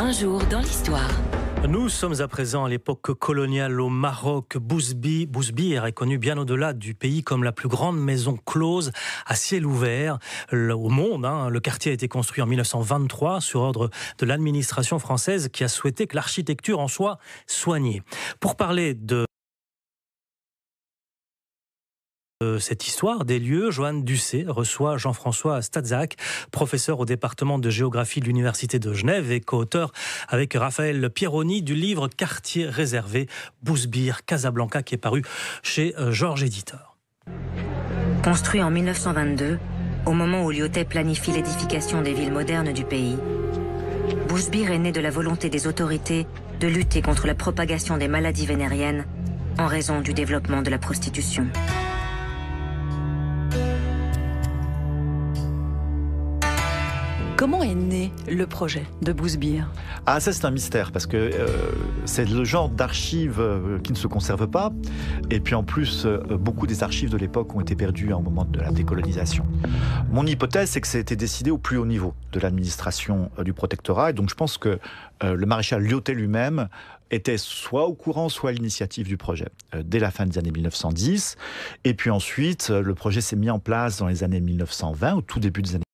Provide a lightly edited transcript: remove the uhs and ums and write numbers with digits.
Un jour dans l'histoire. Nous sommes à présent à l'époque coloniale au Maroc. Bousbir est connu bien au-delà du pays comme la plus grande maison close à ciel ouvert au monde. Le quartier a été construit en 1923 sur ordre de l'administration française qui a souhaité que l'architecture en soit soignée. Pour parler de cette histoire des lieux, Joanne Ducé reçoit Jean-François Stadzac, professeur au département de géographie de l'Université de Genève et co-auteur avec Raphaël Pieroni du livre Quartier réservé, Bousbir, Casablanca, qui est paru chez Georges Éditeur. Construit en 1922, au moment où Lyautey planifie l'édification des villes modernes du pays, Bousbir est né de la volonté des autorités de lutter contre la propagation des maladies vénériennes en raison du développement de la prostitution. Comment est né le projet de Bousbir ? Ah, ça c'est un mystère parce que c'est le genre d'archives qui ne se conservent pas. Et puis en plus, beaucoup des archives de l'époque ont été perdues au moment de la décolonisation. Mon hypothèse, c'est que ça a été décidé au plus haut niveau de l'administration du protectorat. Et donc je pense que le maréchal Lyautey lui-même était soit au courant, soit à l'initiative du projet, dès la fin des années 1910. Et puis ensuite, le projet s'est mis en place dans les années 1920, au tout début des années